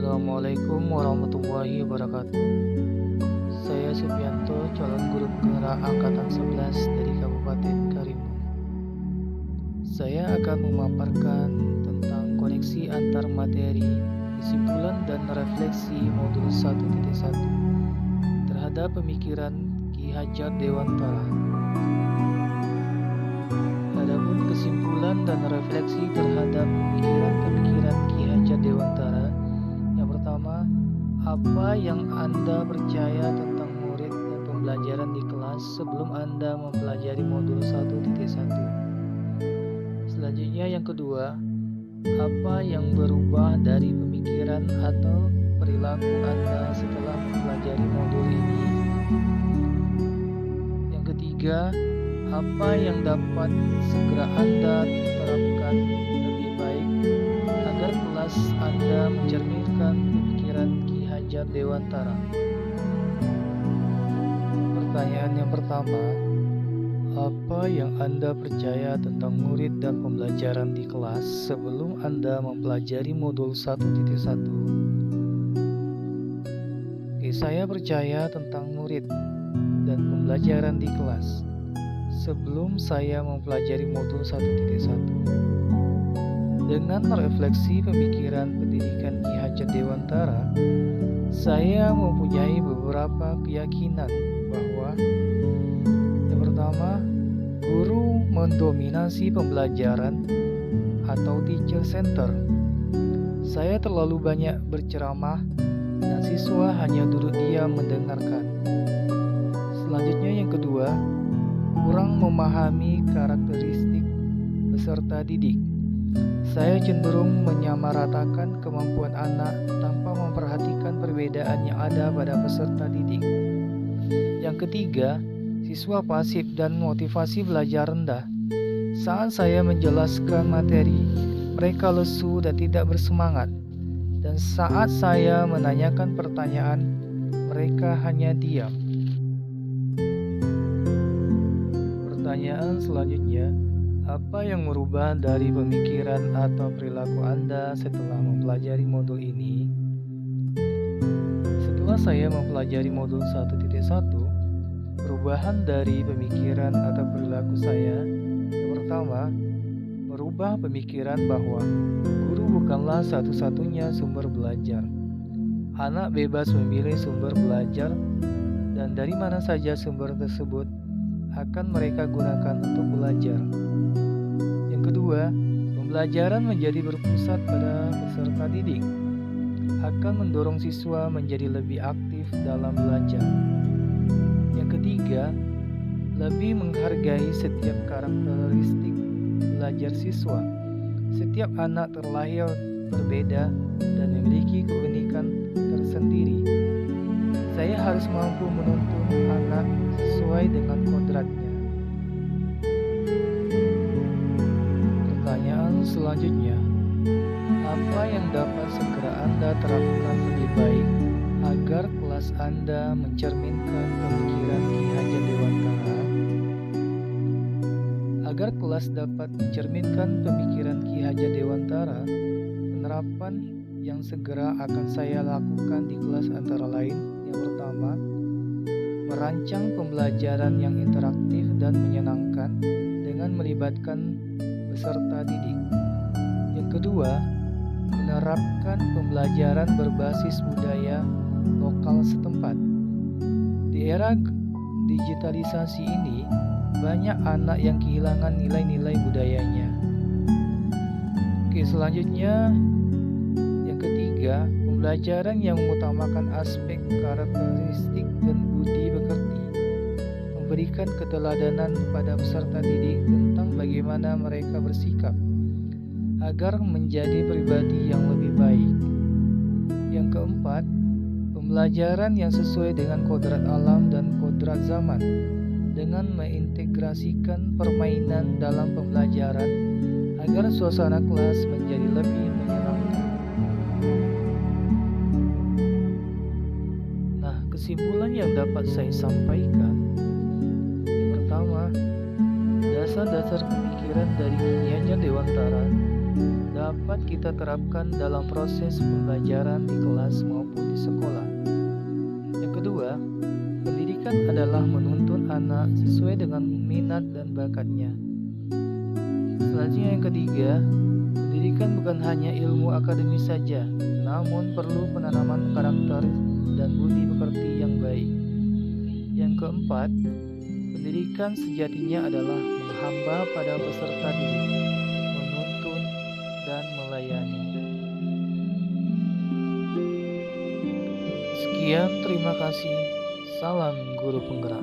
Assalamualaikum warahmatullahi wabarakatuh. Saya Supianto, calon guru penggerak angkatan 11 dari Kabupaten Karimun. Saya akan memaparkan tentang koneksi antar materi, kesimpulan dan refleksi modul 1.1 terhadap pemikiran Ki Hajat Dewantara. Adapun kesimpulan dan refleksi terhadap pemikiran-pemikiran Ki Hajat Dewantara, yang pertama, apa yang Anda percaya tentang murid dan pembelajaran di kelas sebelum Anda mempelajari modul 1.1? Selanjutnya yang kedua, apa yang berubah dari pemikiran atau perilaku Anda setelah mempelajari modul ini? Yang ketiga, apa yang dapat segera Anda terapkan lebih baik agar kelas Anda mencerminkan pemikiran Ki Hajat Dewantara? Pertanyaan yang pertama, apa yang Anda percaya tentang murid dan pembelajaran di kelas sebelum Anda mempelajari modul 1.1? Saya percaya tentang murid dan pembelajaran di kelas sebelum saya mempelajari modul 1.1. Dengan merefleksi pemikiran pendidikan Ki Hajat Dewantara, saya mempunyai beberapa keyakinan bahwa yang pertama, guru mendominasi pembelajaran atau teacher center. Saya terlalu banyak berceramah dan siswa hanya duduk diam mendengarkan. Selanjutnya yang kedua, kurang memahami karakteristik peserta didik. Saya cenderung menyamaratakan kemampuan anak tanpa memperhatikan perbedaan yang ada pada peserta didik. Yang ketiga, siswa pasif dan motivasi belajar rendah. Saat saya menjelaskan materi, mereka lesu dan tidak bersemangat. Dan saat saya menanyakan pertanyaan, mereka hanya diam. Pertanyaan selanjutnya, apa yang merubah dari pemikiran atau perilaku Anda setelah mempelajari modul ini? Setelah saya mempelajari modul 1.1, perubahan dari pemikiran atau perilaku saya, yang pertama, merubah pemikiran bahwa guru bukanlah satu-satunya sumber belajar. Anak bebas memilih sumber belajar dan dari mana saja sumber tersebut akan mereka gunakan untuk belajar. Yang kedua, pembelajaran menjadi berpusat pada peserta didik akan mendorong siswa menjadi lebih aktif dalam belajar. Yang ketiga, lebih menghargai setiap karakteristik belajar siswa. Setiap anak terlahir berbeda dan memiliki keunikan tersendiri. Saya harus mampu menuntun anak sesuai dengan kodratnya. Pertanyaan selanjutnya, apa yang dapat segera Anda terapkan lebih baik agar kelas Anda mencerminkan pemikiran Ki Hajat Dewantara? Agar kelas dapat mencerminkan pemikiran Ki Hajat Dewantara, penerapan yang segera akan saya lakukan di kelas antara lain, yang pertama, merancang pembelajaran yang interaktif dan menyenangkan dengan melibatkan peserta didik. Yang kedua, menerapkan pembelajaran berbasis budaya lokal setempat. Di era digitalisasi ini, banyak anak yang kehilangan nilai-nilai budayanya. Selanjutnya, yang ketiga, pembelajaran yang mengutamakan aspek karakteristik dan budi pekerti, memberikan keteladanan pada peserta didik tentang bagaimana mereka bersikap agar menjadi pribadi yang lebih baik. Yang keempat, pembelajaran yang sesuai dengan kodrat alam dan kodrat zaman, dengan mengintegrasikan permainan dalam pembelajaran agar suasana kelas menjadi lebih menyenangkan. Nah, kesimpulan yang dapat saya sampaikan, yang pertama, dasar-dasar pemikiran dari Ki Hajat Dewantara dapat kita terapkan dalam proses pembelajaran di kelas maupun di sekolah. Yang kedua, pendidikan adalah menuntun anak sesuai dengan minat dan bakatnya. Selanjutnya yang ketiga, pendidikan bukan hanya ilmu akademis saja, namun perlu penanaman karakter dan budi pekerti yang baik. Yang keempat, pendidikan sejatinya adalah menghamba pada peserta didik, menuntun dan melayani. Sekian, terima kasih. Salam guru penggerak.